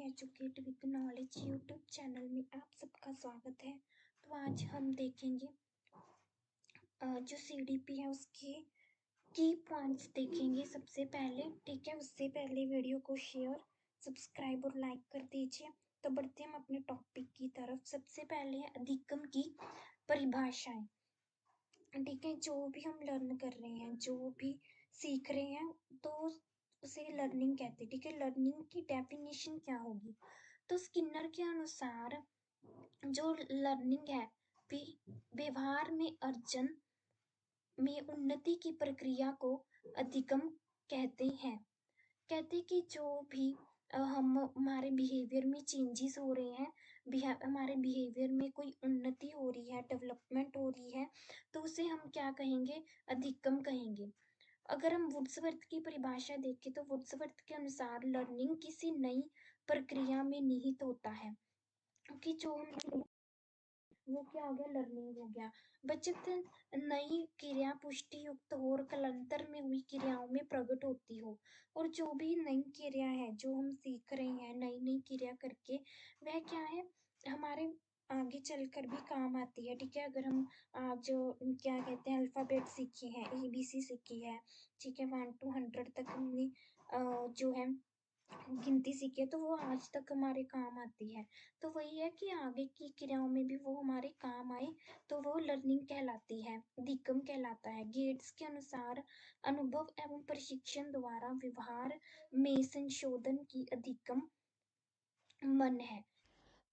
Educate with knowledge YouTube channel में आप सबका स्वागत है। तो आज हम देखेंगे जो सीडीपी है उसके की पॉइंट्स देखेंगे सबसे पहले। ठीक है, उससे पहले वीडियो को शेयर, सब्सक्राइब और लाइक कर दीजिए। तो बढ़ते हम अपने टॉपिक की तरफ। सबसे पहले है अधिगम की परिभाषाएं। ठीक है, जो भी हम लर्न कर रहे हैं, जो भी सीख रहे हैं, तो उसे लर्निंग कहते हैं। ठीक है, लर्निंग की डेफिनेशन क्या होगी? तो स्किनर के अनुसार जो लर्निंग है व्यवहार में अर्जन में उन्नति की प्रक्रिया को अधिगम कहते हैं। कहते कि जो भी हम हमारे बिहेवियर में चेंजेस हो रहे हैं, हमारे बिहेवियर में कोई उन्नति हो रही है, डेवलपमेंट हो रही है, तो उसे हम क्या कहेंगे? अधिगम कहेंगे। अगर हम वुड्सवर्थ की परिभाषा देखें तो वुड्सवर्थ के अनुसार लर्निंग किसी नई प्रक्रिया में निहित होता है। क्योंकि जो हम वो क्या हो गया? लर्निंग हो गया। बचत नई क्रिया पुष्टि युक्त हो और कालांतर में हुई क्रियाओं में प्रकट होती हो। और जो भी नई क्रिया है जो हम सीख रहे हैं, नई नई क्रिया करके, वह क्या है? हमारे आगे चलकर भी काम आती है। ठीक है, अगर हम आज क्या कहते हैं, अल्फाबेट सीखी है, ABC सीखी है, ठीक है, 1 to 100 तक हमने जो है गिनती सीखी है, तो वो आज तक हमारे काम आती है। तो वही है कि आगे की क्रियाओं में भी वो हमारे काम आए, तो वो लर्निंग कहलाती है, अधिगम कहलाता है। गेट्स के अनुसार अनुभव एवं प्रशिक्षण द्वारा व्यवहार में संशोधन की अधिगम मन है।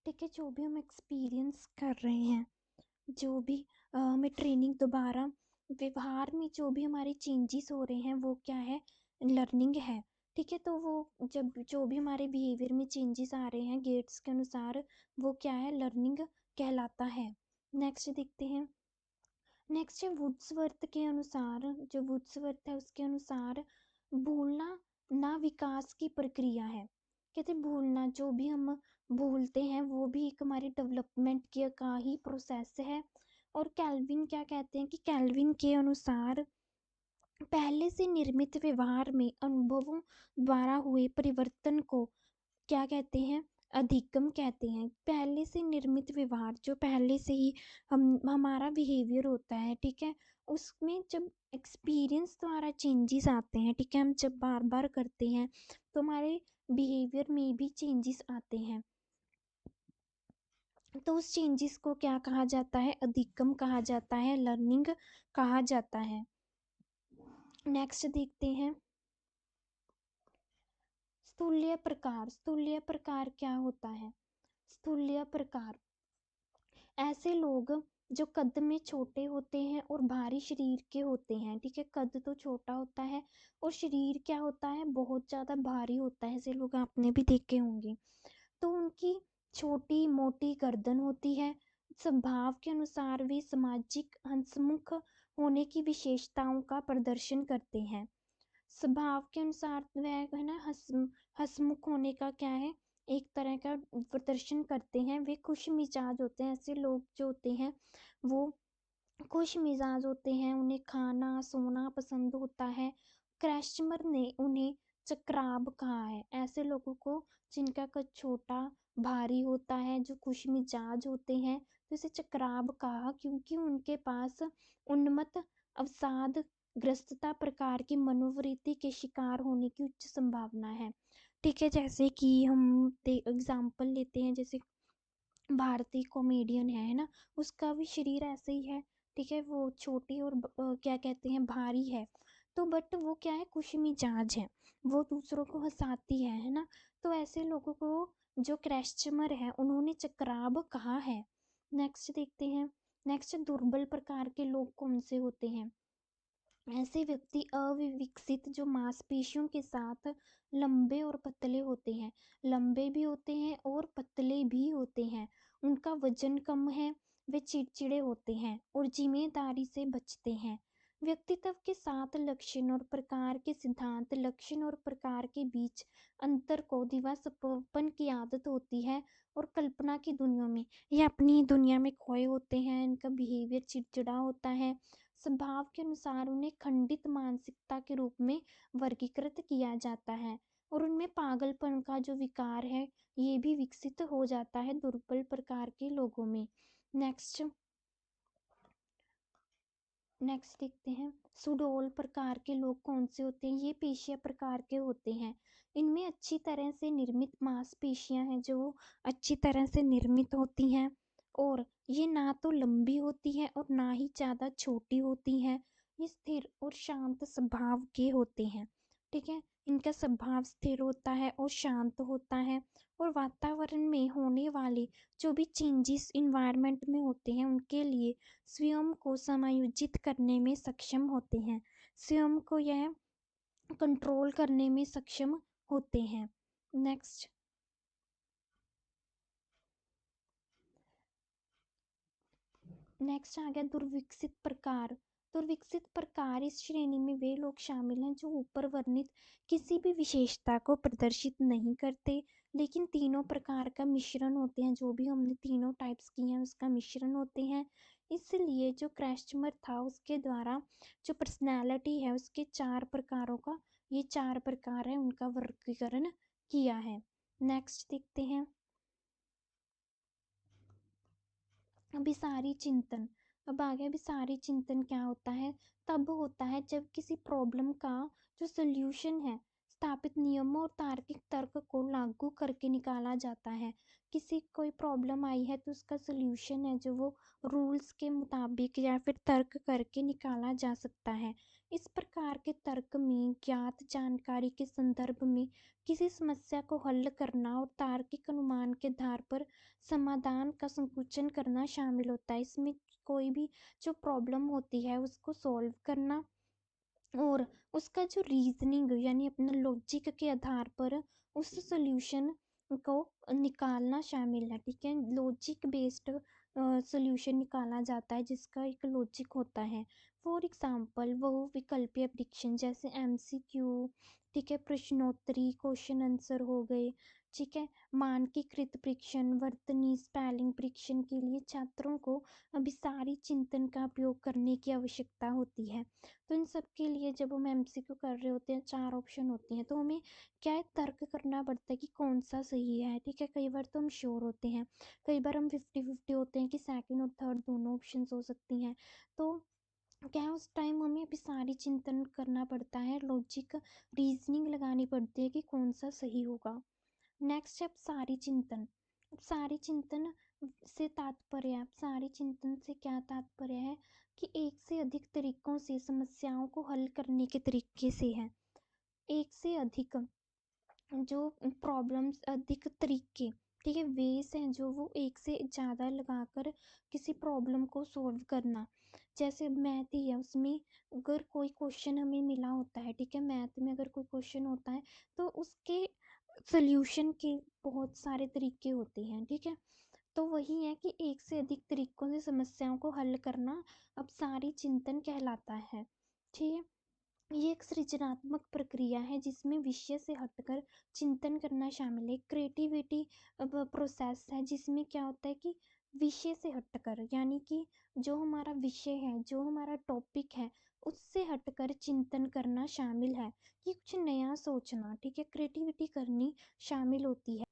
ठीक है, जो भी हम एक्सपीरियंस कर रहे हैं, जो भी हमें ट्रेनिंग दोबारा व्यवहार में जो भी हमारे चेंजेस हो रहे हैं, वो क्या है? लर्निंग है। ठीक है, तो वो जब जो भी हमारे बिहेवियर में चेंजेस आ रहे हैं गेट्स के अनुसार, वो क्या है? लर्निंग कहलाता है। नेक्स्ट देखते हैं। नेक्स्ट है वुड्सवर्थ के अनुसार, जो वुड्सवर्थ है उसके अनुसार भूलना ना विकास की प्रक्रिया है। कहते भूलना, जो भी हम भूलते हैं वो भी एक हमारी डेवलपमेंट का ही प्रोसेस है। और कैल्विन क्या कहते हैं कि कैल्विन के अनुसार पहले से निर्मित व्यवहार में अनुभवों द्वारा हुए परिवर्तन को क्या कहते हैं? अधिगम कहते हैं। पहले से निर्मित व्यवहार, जो पहले से ही हमारा बिहेवियर होता है, ठीक है, उसमें जब एक्सपीरियंस द्वारा चेंजेस आते हैं, ठीक है, हम जब बार बार करते हैं तो हमारे बिहेवियर में भी चेंजेस आते हैं। तो उस चेंजेस को क्या कहा जाता है? अधिगम कहा जाता है, लर्निंग कहा जाता है। नेक्स्ट देखते हैं स्थूल्य प्रकार। स्थूल्य प्रकार क्या होता है? स्थूल्य प्रकार ऐसे लोग जो कद में छोटे होते हैं और भारी शरीर के होते हैं। ठीक है, कद तो छोटा होता है और शरीर क्या होता है? बहुत ज़्यादा भारी होता है। ऐसे लोग आपने भी देखे होंगे। तो उनकी छोटी मोटी गर्दन होती है। स्वभाव के अनुसार वे सामाजिक हंसमुख होने की विशेषताओं का प्रदर्शन करते हैं। स्वभाव के अनुसार वह है ना हंसमुख होने का क्या है? एक तरह का प्रदर्शन करते हैं। वे खुश मिजाज होते हैं। ऐसे लोग जो होते हैं वो खुश मिजाज होते हैं, उन्हें खाना सोना पसंद होता है। क्रैशमर ने उन्हें चक्राब कहा है। ऐसे लोगों को जिनका कद छोटा भारी होता है, जो खुश मिजाज होते हैं, तो इसे चक्राब कहा, क्योंकि उनके पास उन्मत्त अवसाद ग्रस्तता प्रकार की मनोवृत्ति के शिकार होने की उच्च संभावना है। ठीक है, जैसे कि हम एग्जाम्पल लेते हैं, जैसे भारतीय कॉमेडियन है ना, उसका भी शरीर ऐसे ही है। ठीक है, वो छोटी और क्या कहते हैं, भारी है, तो बट वो क्या है? खुश मिजाज है, वो दूसरों को हंसाती है ना। तो ऐसे लोगों को जो क्रैशमर है उन्होंने चक्राब कहा है। नेक्स्ट देखते हैं। नेक्स्ट दुर्बल प्रकार के लोग कौन से होते हैं? ऐसे व्यक्ति अविकसित जो मांसपेशियों के साथ लंबे और पतले होते हैं। लंबे भी होते हैं और पतले भी होते हैं। उनका वजन कम है। वे चिड़चिड़े होते हैं और जिम्मेदारी से बचते हैं। व्यक्तित्व के साथ लक्षण और प्रकार के सिद्धांत, लक्षण और प्रकार के बीच अंतर को दिवास्वप्न की आदत होती है और कल्पना की दुनिया में, ये अपनी दुनिया में खोए होते हैं। इनका बिहेवियर चिड़चिड़ा होता है। स्वभाव के अनुसार उन्हें खंडित मानसिकता के रूप में वर्गीकृत किया जाता है। और उनमें पागलपन का जो विकार है ये भी विकसित हो जाता है दुर्बल प्रकार के लोगों में। नेक्स्ट नेक्स्ट देखते हैं, सुडोल प्रकार के लोग कौन से होते हैं। ये पेशियां प्रकार के होते हैं, इनमें अच्छी तरह से निर्मित मांसपेशियां हैं जो अच्छी तरह से निर्मित होती हैं, और ये ना तो लंबी होती है और ना ही ज़्यादा छोटी होती हैं। ये स्थिर और शांत स्वभाव के होते हैं, ठीक है। इनका स्वभाव स्थिर होता है और शांत होता है, और वातावरण में होने वाले जो भी चेंजेस इन्वायरमेंट में होते हैं उनके लिए स्वयं को समायोजित करने में सक्षम होते हैं, स्वयं को यह कंट्रोल करने में सक्षम होते हैं। नेक्स्ट नेक्स्ट आ गया दुर्विकसित प्रकार। दुर्विकसित प्रकार इस श्रेणी में वे लोग शामिल हैं जो ऊपर वर्णित किसी भी विशेषता को प्रदर्शित नहीं करते, लेकिन तीनों प्रकार का मिश्रण होते हैं। जो भी हमने तीनों टाइप्स किए हैं उसका मिश्रण होते हैं। इसलिए जो क्रैस्टमर था उसके द्वारा जो पर्सनैलिटी है उसके 4 प्रकारों का, ये 4 प्रकार है उनका वर्गीकरण किया है। नेक्स्ट देखते हैं, अभिसारी चिंतन। अब आगे अभिसारी चिंतन क्या होता है, तब होता है जब किसी प्रॉब्लम का जो सल्यूशन है स्थापित नियमों और तार्किक तर्क को लागू करके निकाला जाता है। किसी कोई प्रॉब्लम आई है तो उसका सल्यूशन है जो वो रूल्स के मुताबिक या फिर तर्क करके निकाला जा सकता है। इस प्रकार के तर्क में ज्ञात जानकारी के संदर्भ में किसी समस्या को हल करना और तार्किक अनुमान के आधार पर समाधान का संकुचन करना शामिल होता है। इसमें कोई भी जो प्रॉब्लम होती है उसको सॉल्व करना और उसका जो रीजनिंग यानी अपना लॉजिक के आधार पर उस सॉल्यूशन को निकालना शामिल है, ठीक है। लॉजिक बेस्ड सॉल्यूशन निकाला जाता है जिसका एक लॉजिक होता है। फॉर एग्जांपल वो विकल्पीय परीक्षण जैसे एमसीक्यू, ठीक है, प्रश्नोत्तरी क्वेश्चन आंसर हो गए, ठीक है। मानकीकृत परीक्षण, वर्तनी, स्पेलिंग परीक्षण के लिए छात्रों को अभिसारी चिंतन का उपयोग करने की आवश्यकता होती है। तो इन सब के लिए जब हम एमसीक्यू कर रहे होते हैं 4 ऑप्शन होते हैं तो हमें क्या है तर्क करना पड़ता है कि कौन सा सही है, ठीक है। कई बार तो हम श्योर होते हैं, कई बार हम 50-50 होते हैं कि सेकंड और थर्ड दोनों ऑप्शंस हो सकती हैं। तो क्या है उस टाइम हमें अभी सारी चिंतन करना पड़ता है, लॉजिक रीजनिंग लगानी पड़ती है कि कौन सा सही होगा। नेक्स्ट है सारी चिंतन। सारी चिंतन से तात्पर्य है, सारी चिंतन से क्या तात्पर्य है कि एक से अधिक तरीकों से समस्याओं को हल करने के तरीके से है। एक से अधिक जो प्रॉब्लम्स अधिक तरीके, ठीक है, वेज हैं जो वो एक से ज़्यादा लगाकर किसी प्रॉब्लम को सॉल्व करना। जैसे मैथ ही है, उसमें अगर कोई क्वेश्चन हमें मिला होता है, ठीक है, मैथ में अगर कोई क्वेश्चन होता है तो उसके सॉल्यूशन के बहुत सारे तरीके होते हैं, ठीक है। तो वही है कि एक से अधिक तरीकों से समस्याओं को हल करना अब सारी चिंतन कहलाता है, ठीक है। ये एक सृजनात्मक प्रक्रिया है जिसमें विषय से हटकर चिंतन करना शामिल है। क्रिएटिविटी प्रोसेस है जिसमें क्या होता है कि विषय से हटकर यानी कि जो हमारा विषय है, जो हमारा टॉपिक है, उससे हटकर चिंतन करना शामिल है कि कुछ नया सोचना, ठीक है, क्रिएटिविटी करनी शामिल होती है।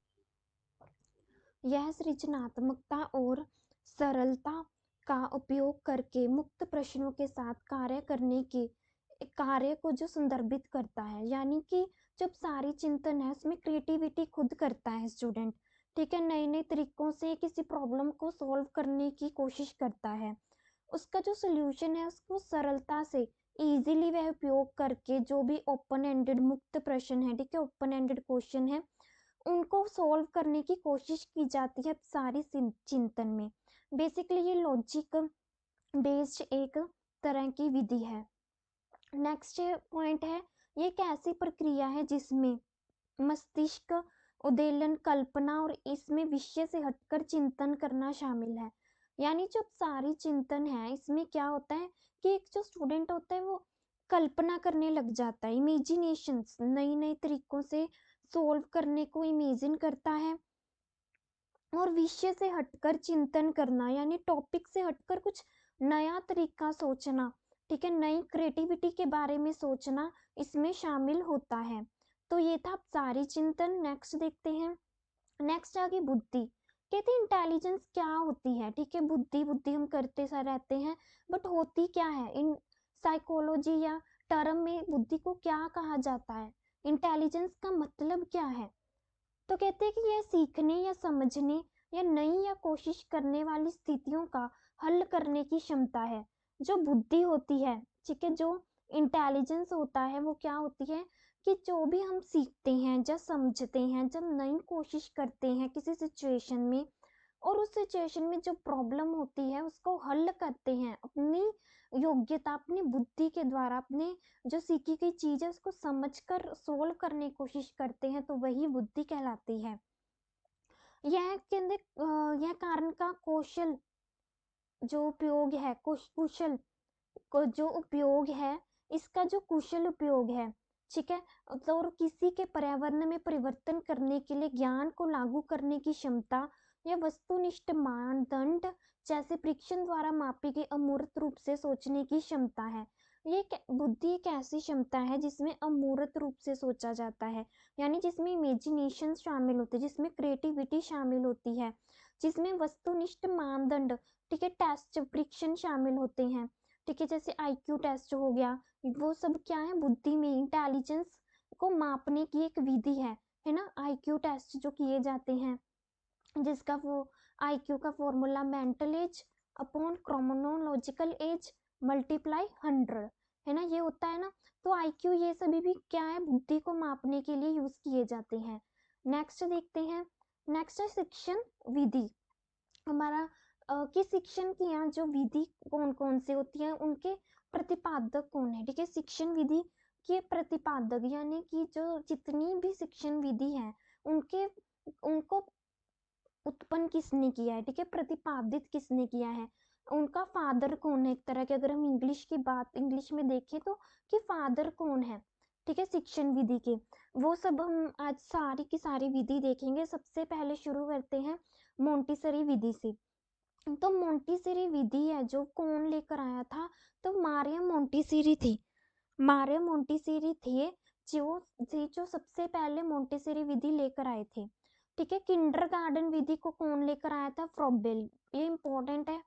यह सृजनात्मकता और सरलता का उपयोग करके मुक्त प्रश्नों के साथ कार्य करने के कार्य को जो संदर्भित करता है, यानी कि जब सारी चिंतन है उसमें क्रिएटिविटी खुद करता है स्टूडेंट, ठीक है, नए नए तरीकों से किसी प्रॉब्लम को सॉल्व करने की कोशिश करता है। उसका जो सोल्यूशन है उसको सरलता से इजीली वह उपयोग करके जो भी ओपन एंडेड मुक्त प्रश्न है, ठीक है, ओपन एंडेड क्वेश्चन है, उनको सॉल्व करने की कोशिश की जाती है सारी चिंतन में। बेसिकली ये लॉजिक बेस्ड एक तरह की विधि है। नेक्स्ट पॉइंट है, ये एक ऐसी प्रक्रिया है जिसमें मस्तिष्क उद्दीलन कल्पना और इसमें विषय से हटकर चिंतन करना शामिल है। यानी जो सारी चिंतन है इसमें क्या होता है कि एक जो स्टूडेंट होता है वो कल्पना करने लग जाता है, इमेजिनेशन, नई नई तरीकों से सॉल्व करने को इमेजिन करता है, और विषय से हटकर चिंतन करना यानी टॉपिक से हटकर कुछ नया तरीका सोचना, ठीक है, नई क्रिएटिविटी के बारे में सोचना इसमें शामिल होता है। तो ये था सारी चिंतन। नेक्स्ट देखते हैं, नेक्स्ट आ गई बुद्धि। कहते हैं इंटेलिजेंस क्या होती है, ठीक है, बुद्धि बुद्धि हम करते सा रहते हैं, बट होती क्या है, इन साइकोलॉजी या टर्म में बुद्धि को क्या कहा जाता है, इंटेलिजेंस का मतलब क्या है। तो कहते हैं कि यह सीखने या समझने या नई या कोशिश करने वाली स्थितियों का हल करने की क्षमता है। जो बुद्धि होती है, ठीक है, जो इंटेलिजेंस होता है वो क्या होती है कि जो भी हम सीखते हैं, जब समझते हैं, जब नई कोशिश करते हैं किसी सिचुएशन में, और उस सिचुएशन में जो प्रॉब्लम होती है उसको हल करते हैं अपनी योग्यता, अपनी बुद्धि के द्वारा, अपने जो सीखी गई चीज है उसको समझकर सोल्व करने की कोशिश करते हैं, तो वही बुद्धि कहलाती है। यह केंद्र यह कारण का कौशल जो उपयोग है, कुशल को जो उपयोग है, इसका जो कुशल उपयोग है, ठीक है, तो और किसी के पर्यावरण में परिवर्तन करने के लिए ज्ञान को लागू करने की क्षमता या वस्तुनिष्ठ मानदंड जैसे परीक्षण द्वारा मापी गई अमूर्त रूप से सोचने की क्षमता है। ये बुद्धि एक ऐसी क्षमता है जिसमें अमूर्त रूप से सोचा जाता है, यानी जिसमें इमेजिनेशन शामिल होती है, जिसमें क्रिएटिविटी शामिल होती है, जिसमें वस्तुनिष्ठ मानदंड, ठीक है, टेस्ट परीक्षण शामिल होते हैं, ठीक है, जैसे IQ टेस्ट हो गया, वो सब क्या है, बुद्धि में इंटेलिजेंस को मापने की एक विधि है ना, IQ टेस्ट जो किए जाते हैं, जिसका वो IQ का formula mental as upon chronological S multiply 100 है ना, ये होता है ना। तो IQ ये सभी भी क्या है, बुद्धि को मापने के लिए यूज किए जाते हैं। नेक्स्ट देखते हैं, नेक्स्ट है शिक्षण विधि। हमारा कि शिक्षण की यहाँ जो विधि कौन कौन से होती है, उनके प्रतिपादक कौन है, ठीक है, शिक्षण विधि के प्रतिपादक यानी कि जो जितनी भी शिक्षण विधि है उनके उनको उत्पन्न किसने किया है, ठीक है, प्रतिपादित किसने किया है, उनका फादर कौन है, एक तरह के अगर हम इंग्लिश में देखें तो कि फादर कौन है, ठीक है, शिक्षण विधि के, वो सब हम आज सारी की सारी विधि देखेंगे। सबसे पहले शुरू करते हैं मोंटेसरी विधि से। तो मोंटेसरी विधि है जो कौन लेकर आया था, तो मारियम मोंटेसरी थी, मारियम मोंटेसरी थे जो सबसे पहले मोंटेसरी विधि लेकर आए थे, ठीक है। किंडरगार्टन विधि को कौन लेकर आया था, फ्रोबेल, ये इंपॉर्टेंट है,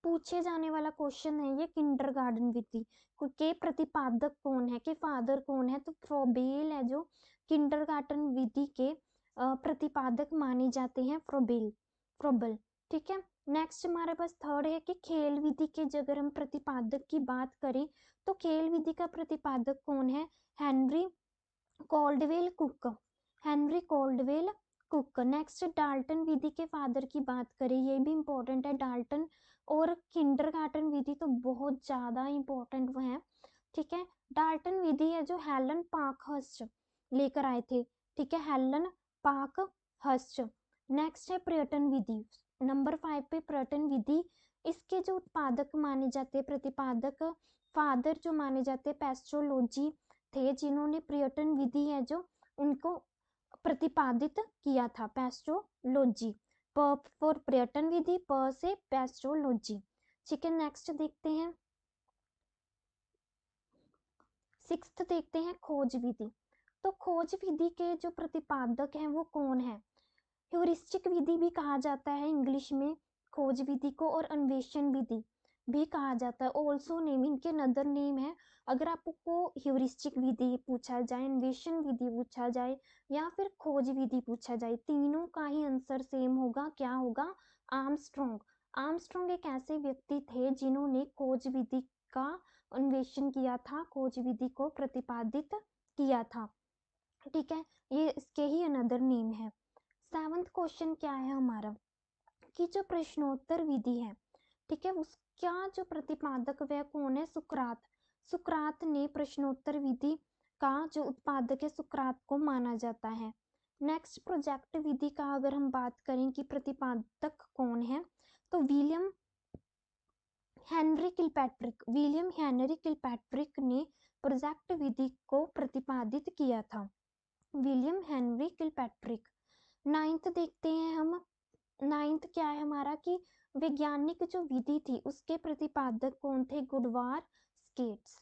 पूछे जाने वाला क्वेश्चन है ये, किंडरगार्टन विधि के प्रतिपादक कौन है, के फादर कौन है, तो फ्रोबेल है जो किंडरगार्टन विधि के प्रतिपादक माने जाते हैं, फ्रोबेल, ठीक है। नेक्स्ट हमारे पास थर्ड है कि खेल विधि के अगर हम प्रतिपादक की बात करें तो खेल विधि का प्रतिपादक कौन है, Henry Caldwell Cook, Henry Caldwell Cook. Next Dalton विधि के फादर की बात करें, ये भी इंपॉर्टेंट है, डाल्टन और किंडरगार्टन विधि तो बहुत ज्यादा इंपॉर्टेंट वो है, ठीक है। डाल्टन विधि है जो हेलन पार्कहर्स्ट लेकर आए थे, ठीक है, हेलन पार्कहर्स्ट। नेक्स्ट है पर्यटन विधि, नंबर 5 पे पर्यटन विधि, इसके जो उत्पादक माने जाते हैं, प्रतिपादक फादर जो माने जाते हैं, पेस्ट्रोलॉजी थे, जिन्होंने पर्यटन विधि है जो उनको प्रतिपादित किया था, पेस्ट्रोलॉजी, फॉर पर्यटन विधि, प से पेस्ट्रोलॉजी, ठीक है। नेक्स्ट देखते हैं, सिक्स्थ देखते हैं खोज विधि। तो खोज विधि के जो प्रतिपादक हैं वो कौन है, ह्यूरिस्टिक विधि भी कहा जाता है इंग्लिश में खोज विधि को, और अन्वेषण विधि भी कहा जाता है, ऑल्सो नेम, इनके नदर नेम है। अगर आपको ह्यूरिस्टिक विधि पूछा जाए, अन्वेषण विधि पूछा जाए या फिर खोज विधि पूछा जाए, तीनों का ही आंसर सेम होगा, क्या होगा, आर्मस्ट्रॉन्ग। आर्मस्ट्रॉन्ग एक ऐसे व्यक्ति थे जिन्होंने खोज विधि का अन्वेषण किया था, खोज विधि को प्रतिपादित किया था, ठीक है, ये इसके ही अनदर नेम है। सेवंथ क्वेश्चन क्या है हमारा, कि जो प्रश्नोत्तर विधि है, ठीक है, उसका जो प्रतिपादक वह कौन है, सुकरात। सुकरात ने प्रश्नोत्तर विधि का जो उत्पादक है सुकरात को माना जाता है। नेक्स्ट प्रोजेक्ट विधि का अगर हम बात करें कि प्रतिपादक कौन है, तो William Henry Kilpatrick, William Henry Kilpatrick ने प्रोजेक्ट विधि को प्रतिपादित किया था, विलियम हेनरी किलपैट्रिक। नाइन्थ देखते हैं हम, नाइन्थ क्या है हमारा कि वैज्ञानिक जो विधि थी उसके प्रतिपादक कौन थे, गुडवार स्केट्स।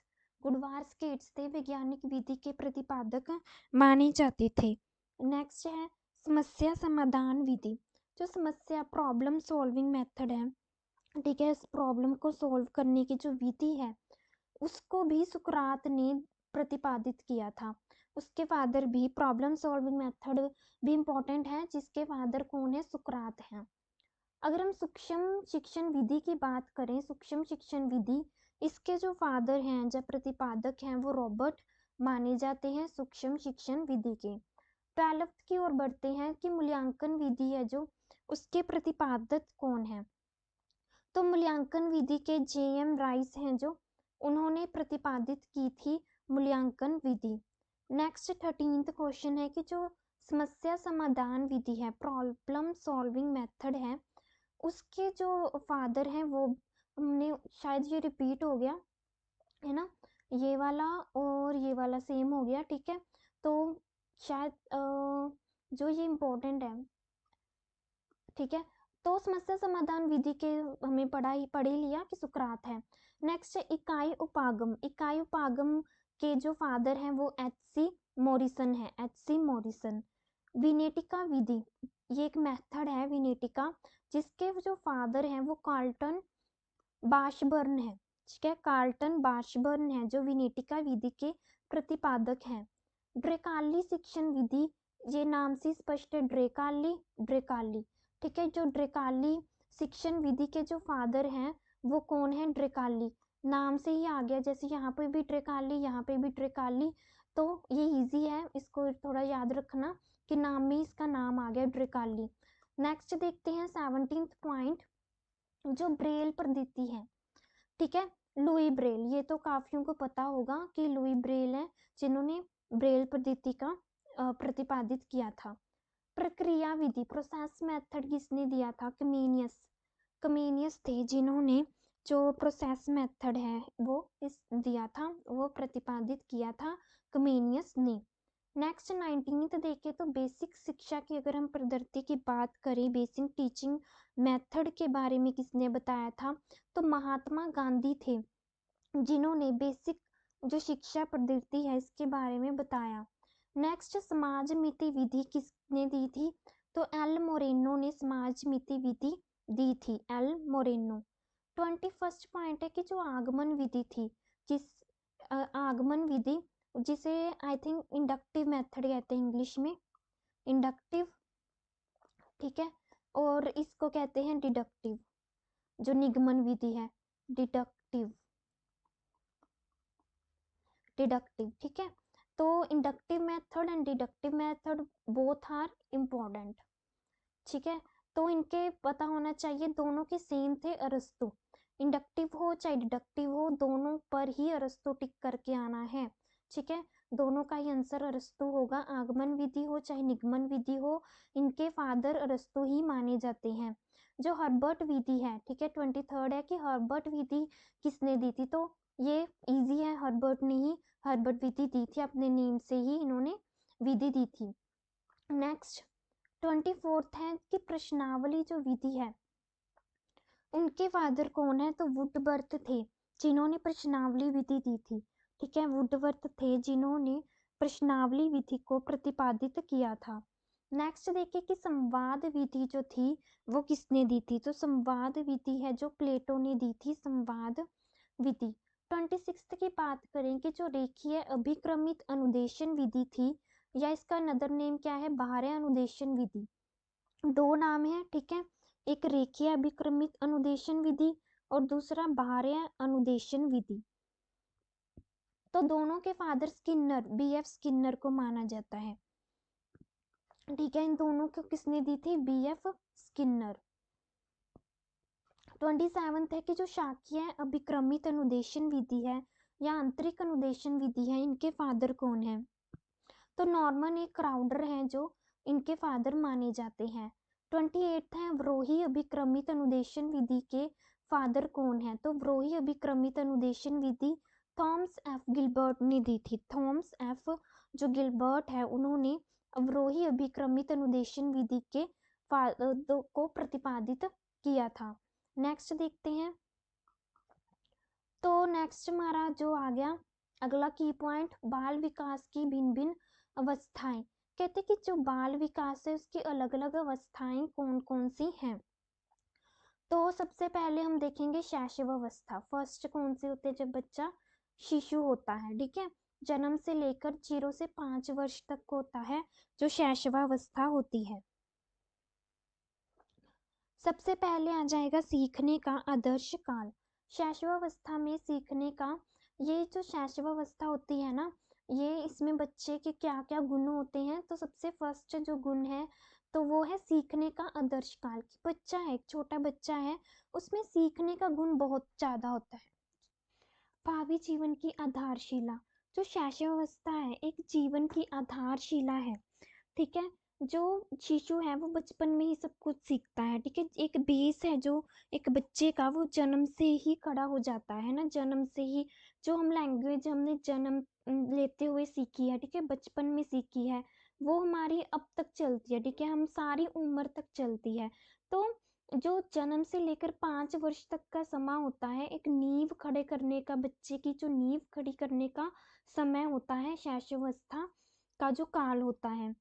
वुडवार्ड थे वैज्ञानिक विधि के प्रतिपादक माने जाते थे। नेक्स्ट है समस्या समाधान विधि। जो समस्या प्रॉब्लम सॉल्विंग मेथड है, ठीक है, इस प्रॉब्लम को सॉल्व करने की जो विधि है उसको भी सुकरात ने प्रतिपादित किया था। उसके फादर भी प्रॉब्लम सॉल्विंग मेथड भी इम्पोर्टेंट है, जिसके फादर कौन है, सुकरात हैं। अगर हम सूक्ष्म शिक्षण विधि की बात करें, सूक्ष्म शिक्षण विधि, इसके जो फादर हैं, जो प्रतिपादक हैं, वो रॉबर्ट माने जाते हैं सूक्ष्म शिक्षण विधि के। 12th की ओर बढ़ते हैं कि मूल्यांकन विधि है जो, उसके प्रतिपादक कौन है। तो मूल्यांकन विधि के J.M. राइस हैं जो, उन्होंने प्रतिपादित की थी मूल्यांकन विधि। नेक्स्ट 13th क्वेश्चन है कि जो समस्या समाधान विधि है, प्रॉब्लम सॉल्विंग मेथड है, उसके जो फादर हैं वो, हमने शायद ये रिपीट हो गया है ना, ये वाला और ये वाला सेम हो गया, ठीक है। तो शायद जो ये इम्पोर्टेंट है, ठीक है। तो समस्या समाधान विधि के हमें पढ़ ही लिया कि सुकरात है। नेक्स्ट है इकाई उपागम। इकाई उपागम के जो फादर हैं वो H.C. मॉरिसन है, H.C. मॉरिसन। विनेटिका विधि, ये एक मेथड है विनेटिका, जिसके जो फादर हैं वो कार्लटन बाशबर्न है, ठीक है, कार्लटन बाशबर्न है जो विनेटिका विधि के प्रतिपादक हैं। ड्रेकार्ली शिक्षण विधि, ये नाम से स्पष्ट है, ड्रेकार्ली, ठीक है। जो ड्रेकार्ली शिक्षण विधि के जो फादर हैं वो कौन है, ड्रेकार्ली, नाम से ही आ गया, जैसे यहाँ पे भी ड्रेकार्ली, यहाँ पे भी ड्रेकार्ली, तो ये इजी है, इसको थोड़ा याद रखना कि नाम में इसका नाम आ गया ड्रेकार्ली। नेक्स्ट देखते हैं 17th पॉइंट, जो ब्रेल पद्धति है, ठीक है, लुई ब्रेल, ये तो काफियों को पता होगा कि लुई ब्रेल है जिन्होंने ब्रेल पद्धति का प्रतिपादित किया था। प्रक्रिया विधि, प्रोसेस मेथड किसने दिया था, कमेनियस थे जिन्होंने जो प्रोसेस मेथड है वो दिया था, वो प्रतिपादित किया था कमेनियस ने। नेक्स्ट 19th देखें तो बेसिक शिक्षा की अगर हम पद्धति की बात करें, बेसिक टीचिंग मेथड के बारे में किसने बताया था, तो महात्मा गांधी थे जिन्होंने बेसिक जो शिक्षा पद्धति है इसके बारे में बताया। नेक्स्ट समाज मिति विधि किसने दी थी, तो एल मोरेनो ने समाज मिति विधि दी थी, एल मोरेनो। 21st पॉइंट है कि जो आगमन विधि थी, आगमन विधि, जिसे आई थिंक इंडक्टिव मेथड कहते हैं इंग्लिश में, इंडक्टिव, ठीक है, और इसको कहते हैं डिडक्टिव, जो निगमन विधि है, डिडक्टिव, ठीक है। तो inductive method and deductive method both are important, ठीक है, तो इनके पता होना चाहिए, दोनों के सेम थे, अरस्तु, इंडक्टिव हो चाहे डिडक्टिव हो, दोनों पर ही अरस्तु टिक करके आना है, ठीक है, दोनों का ही आंसर अरस्तु होगा। आगमन विधि हो चाहे निगमन विधि हो, इनके फादर अरस्तु ही माने जाते हैं। जो हर्बर्ट विधि है, ठीक है, 23rd है कि हर्बर्ट विधि किसने दी थी, तो ये इजी है, हर्बर्ट ने ही हर्बर्ट विधि दी थी, अपने नेम से ही इन्होंने विधि दी थी। नेक्स्ट 24th है कि प्रश्नावली जो विधि है, उनके फादर कौन है, तो वुडवर्थ थे जिन्होंने प्रश्नावली विधि दी थी, ठीक है, वुडवर्थ थे जिन्होंने प्रश्नावली विधि को प्रतिपादित किया था। नेक्स्ट देखिए कि संवाद विधि जो थी वो किसने दी थी, तो संवाद विधि है जो प्लेटो ने दी थी, संवाद विधि। 26th की बात करें कि जो रेखीय अभिक्रमित अनुदेशन विधि थी, या इसका अनदर नेम क्या है, बाह्य अनुदेशन विधि, दो नाम है, ठीक है, एक रेखीय अभिक्रमित अनुदेशन विधि और दूसरा बाह्य अनुदेशन विधि। तो दोनों के फादर स्किनर, BF स्किनर को माना जाता है, ठीक है, इन दोनों को किसने दी थी, BF स्किनर। 27th है कि जो शाकीय अभिक्रमित अनुदेशन विधि है या आंतरिक अनुदेशन विधि है, इनके फादर कौन है, तो नॉर्मन एक क्राउडर हैं जो इनके फादर माने जाते हैं। 28th है अवरोही अभिक्रमित अनुदेशन विधि के फादर कौन है, तो अवरोही अभिक्रमित अनुदेशन विधि थॉमस F गिलबर्ट ने दी थी, थॉमस F जो गिलबर्ट है उन्होंने अवरोही अभिक्रमित अनुदेशन विधि के को प्रतिपादित किया था। नेक्स्ट देखते हैं, तो नेक्स्ट हमारा जो आ गया अगला की पॉइंट, बाल विकास की भिन्न भिन्न अवस्थाएं। कहते कि जो बाल विकास है उसकी अलग अलग अवस्थाएं कौन कौन सी हैं। तो सबसे पहले हम देखेंगे शैशव अवस्था। फर्स्ट कौन सी होती है, जब बच्चा शिशु होता है, ठीक है, जन्म से लेकर 0 से 5 वर्ष तक होता है जो शैशवावस्था होती है। सबसे पहले आ जाएगा सीखने का आदर्श काल। शैशवावस्था में सीखने का, ये जो शैशवावस्था होती है ना, ये इसमें बच्चे के क्या क्या गुण होते हैं। तो सबसे फर्स्ट जो गुण है तो वो है सीखने का आदर्श काल। कि बच्चा है, एक छोटा बच्चा है, उसमें सीखने का गुण बहुत ज्यादा होता है। भावी जीवन की आधारशिला, जो शैशवावस्था है एक जीवन की आधारशिला है, ठीक है। जो शिशु है वो बचपन में ही सब कुछ सीखता है, ठीक है। एक बेस है जो एक बच्चे का, वो जन्म से ही खड़ा हो जाता है ना, जन्म से ही। जो हम लैंग्वेज हमने जन्म लेते हुए सीखी है, ठीक है, बचपन में सीखी है, वो हमारी अब तक चलती है, ठीक है, हम सारी उम्र तक चलती है। तो जो जन्म से लेकर 5 वर्ष तक का समय होता है, एक नींव खड़े करने का, बच्चे की जो नींव खड़ी करने का समय होता है, शैशवावस्था का जो काल होता है,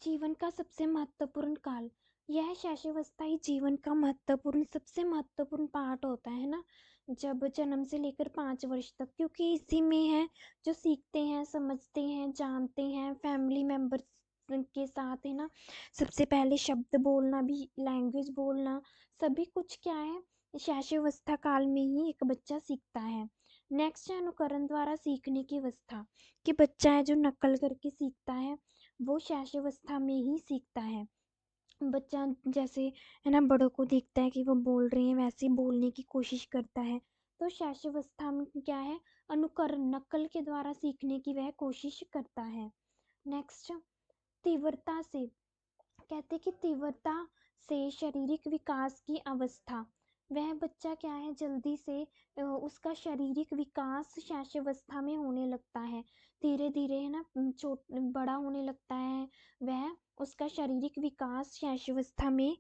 जीवन का सबसे महत्वपूर्ण काल। यह शैशवावस्था ही जीवन का महत्वपूर्ण, सबसे महत्वपूर्ण पार्ट होता है ना, जब जन्म से लेकर 5 वर्ष तक, क्योंकि इसी में है जो सीखते हैं, समझते हैं, जानते हैं, फैमिली मेंबर्स के साथ, है ना, सबसे पहले शब्द बोलना भी, लैंग्वेज बोलना, सभी कुछ क्या है, शैशवावस्था काल में ही एक बच्चा सीखता है। नेक्स्ट है अनुकरण द्वारा सीखने की अवस्था। कि बच्चा है जो नकल करके सीखता है, वो शैशवावस्था में ही सीखता है। बच्चा जैसे, है ना, बड़ों को देखता है कि वो बोल रहे हैं, वैसे ही बोलने की कोशिश करता है। तो शैशवावस्था में क्या है, अनुकरण, नकल के द्वारा सीखने की वह कोशिश करता है। नेक्स्ट, तीव्रता से। कहते कि तीव्रता से शारीरिक विकास की अवस्था। वह बच्चा क्या है, जल्दी से उसका शारीरिक विकास शैशवावस्था में होने लगता है, धीरे धीरे, है ना, बड़ा होने लगता है वह। उसका शारीरिक विकास शैशवावस्था में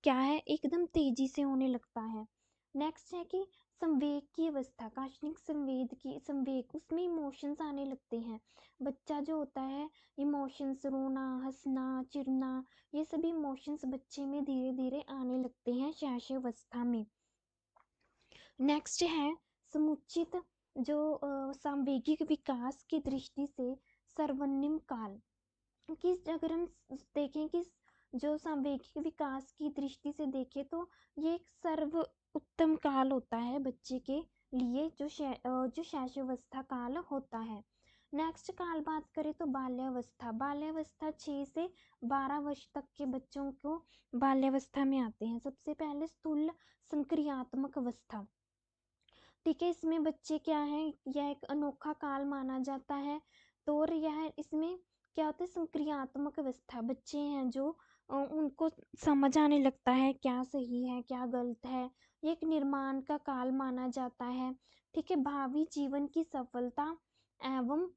क्या है, एकदम तेजी से होने लगता है। नेक्स्ट है कि संवेग की अवस्था, काल्पनिक संवेग, उसमें इमोशंस आने लगते हैं। बच्चा जो होता है, इमोशंस, रोना, हंसना, चिढ़ना, ये सभी इमोशंस बच्चे में धीरे धीरे आने लगते हैं शैशवावस्था में। नेक्स्ट है समुचित, जो सांवेगिक विकास की दृष्टि से सर्वनिम्न काल। कि अगर हम देखें कि जो सांवेगिक विकास की दृष्टि से देखें तो ये एक सर्व उत्तम काल होता है बच्चे के लिए, जो शैशवावस्था काल होता है। नेक्स्ट काल बात करें तो बाल्यावस्था। बाल्यावस्था 6 से 12 वर्ष तक के बच्चों को बाल्यावस्था में आते हैं। सबसे पहले स्थूल संक्रियात्मक अवस्था, ठीक है, इसमें बच्चे क्या है, यह एक अनोखा काल माना जाता है। तो और यह इसमें क्या होता है, संक्रियात्मक अवस्था, बच्चे हैं जो उनको समझ आने लगता है क्या सही है क्या गलत है, ये एक निर्माण का काल माना जाता है, ठीक है। भावी जीवन की सफलता एवं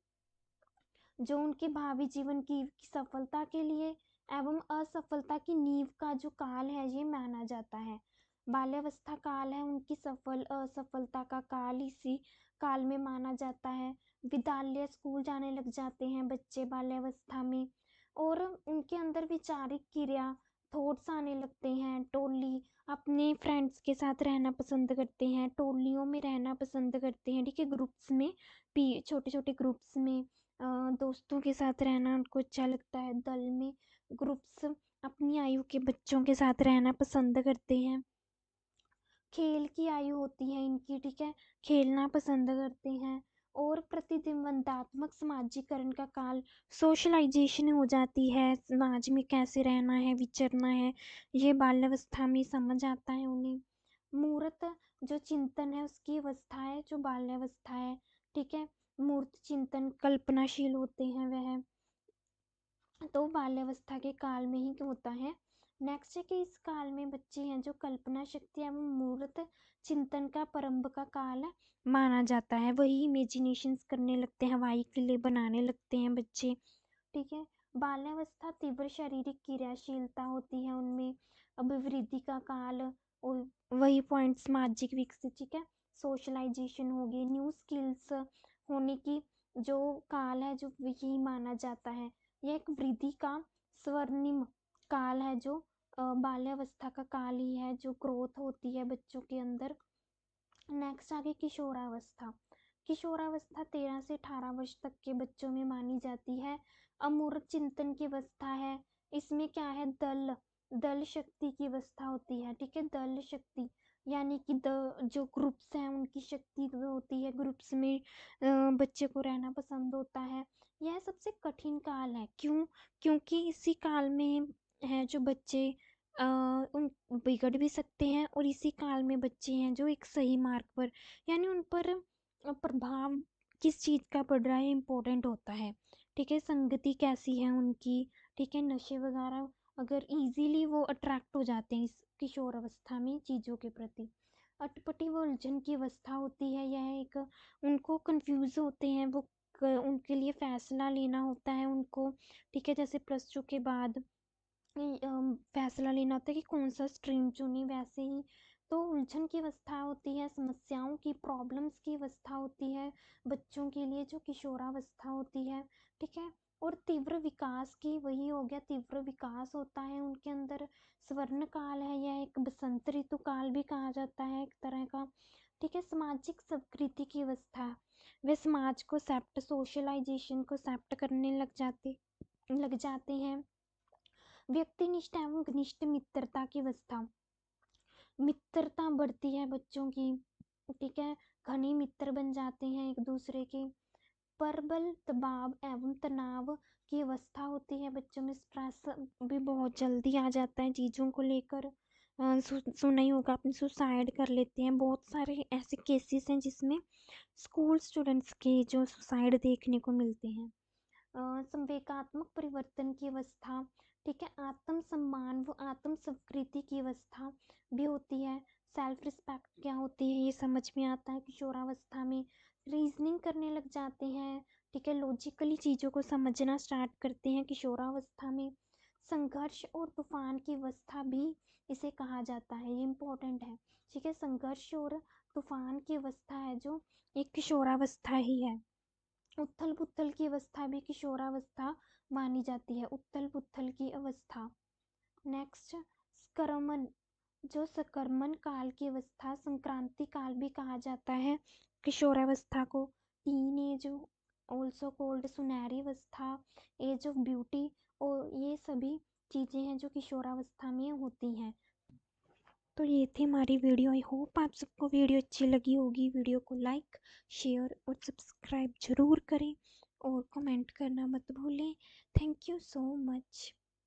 जो उनके भावी जीवन की सफलता के लिए एवं असफलता की नींव का जो काल है, ये माना जाता है। बाल्यावस्था काल है उनकी सफल असफलता का काल इसी काल में माना जाता है। विद्यालय स्कूल जाने लग जाते हैं बच्चे बाल्यावस्था में, और उनके अंदर वैचारिक क्रिया, थॉट्स आने लगते हैं। टोली, अपने फ्रेंड्स के साथ रहना पसंद करते हैं, टोलियों में रहना पसंद करते हैं, ठीक है, ग्रुप्स में, छोटे छोटे ग्रुप्स में दोस्तों के साथ रहना उनको अच्छा लगता है। दल में, ग्रुप्स, अपनी आयु के बच्चों के साथ रहना पसंद करते हैं। खेल की आयु होती है इनकी, ठीक है, खेलना पसंद करते हैं। और प्रतिद्वंदात्मक समाजीकरण का काल, सोशलाइजेशन हो जाती है, समाज में कैसे रहना है, विचरना है, ये बाल्यावस्था में समझ आता है उन्हें। मूर्त जो चिंतन है उसकी अवस्था है जो बाल्यावस्था है, ठीक है। मूर्त चिंतन, कल्पनाशील होते हैं वह, तो बाल्यावस्था के काल में ही होता है। नेक्स्ट है कि इस काल में बच्चे हैं जो कल्पना शक्ति एवं मूर्त चिंतन का प्रारंभ का काल माना जाता है, वही इमेजिनेशंस करने लगते हैं, हवाई किले बनाने लगते हैं बच्चे, ठीक है। बाल्यावस्था तीव्र शारीरिक क्रियाशीलता होती है उनमें, अभिवृद्धि का काल, और वही पॉइंट सामाजिक विकसित, ठीक है, सोशलाइजेशन होगी, न्यू स्किल्स, होने की जो काल है जो यही माना जाता है। यह एक वृद्धि का स्वर्णिम काल है, जो बाल्यावस्था का काल ही है, जो ग्रोथ होती है बच्चों के अंदर। नेक्स्ट आगे किशोरावस्था। किशोरावस्था 13 से 18 वर्ष तक के बच्चों में मानी जाती है। अमूर्त चिंतन की अवस्था है। इसमें क्या है, दल शक्ति की अवस्था होती है। ठीक है, दल शक्ति यानी कि जो ग्रुप्स हैं उनकी शक्ति होती है, ग्रुप्स में बच्चे को रहना पसंद होता है। यह सबसे कठिन काल है। क्यों? क्योंकि इसी काल में है जो बच्चे उन बिगड़ भी सकते हैं, और इसी काल में बच्चे हैं जो एक सही मार्ग पर, यानी उन पर प्रभाव किस चीज़ का पड़ रहा है इम्पोर्टेंट होता है। ठीक है, संगति कैसी है उनकी। ठीक है, नशे वगैरह अगर इजीली वो अट्रैक्ट हो जाते हैं इस किशोर अवस्था में चीज़ों के प्रति। अटपटी व उलझन की अवस्था होती है। यह एक, उनको कंफ्यूज होते हैं वो, उनके लिए फैसला लेना होता है उनको। ठीक है, जैसे प्लस टू के बाद फैसला लेना होता है कि कौन सा स्ट्रीम चुनी, वैसे ही तो उलझन की अवस्था होती है, समस्याओं की, प्रॉब्लम्स की अवस्था होती है बच्चों के लिए, जो किशोरावस्था होती है। ठीक है, और तीव्र विकास की, वही हो गया, तीव्र विकास होता है उनके अंदर। स्वर्ण काल है यह, एक बसंत ऋतु काल भी कहा जाता है एक तरह का। ठीक है, सामाजिक स्वीकृति की अवस्था, वे समाज को सेप्ट, सोशलाइजेशन को सेप्ट करने लग जाते हैं। व्यक्तिनिष्ठ एवं घनिष्ठ मित्रता की अवस्था, मित्रता बढ़ती है बच्चों की। ठीक है, घने मित्र बन जाते हैं एक दूसरे के। प्रबल दबाव एवं तनाव की अवस्था होती है बच्चों में। स्ट्रेस भी बहुत जल्दी आ जाता है चीज़ों को लेकर। सुना ही होगा आपने, सुसाइड कर लेते हैं। बहुत सारे ऐसे केसेस हैं जिसमें स्कूल स्टूडेंट्स के जो सुसाइड देखने को मिलते हैं। संवेगात्मक परिवर्तन की अवस्था। ठीक है, आत्म सम्मान व आत्म स्वीकृति की अवस्था भी होती है। सेल्फ रिस्पेक्ट क्या होती है ये समझ में आता है किशोरावस्था में। रीजनिंग करने लग जाते हैं। ठीक है, लॉजिकली चीज़ों को समझना स्टार्ट करते हैं किशोरावस्था में। संघर्ष और तूफान की अवस्था भी इसे कहा जाता है, ये इम्पोर्टेंट है। ठीक है, संघर्ष और तूफान की अवस्था है जो एक किशोरावस्था ही है। उथल पुथल की अवस्था भी किशोरावस्था मानी जाती है, उथल पुथल की अवस्था। नेक्स्ट, स्कर्मन, जो सकर्मन काल की अवस्था, संक्रांति काल भी कहा जाता है किशोरावस्था को। टीन एज ऑल्सो कोल्ड, सुनहरी अवस्था, एज ऑफ ब्यूटी, और ये सभी चीज़ें हैं जो किशोरावस्था में होती हैं। तो ये थी हमारी वीडियो। आई होप आप सबको वीडियो अच्छी लगी होगी। वीडियो को लाइक, शेयर और सब्सक्राइब ज़रूर करें, और कमेंट करना मत भूलें। Thank you so much.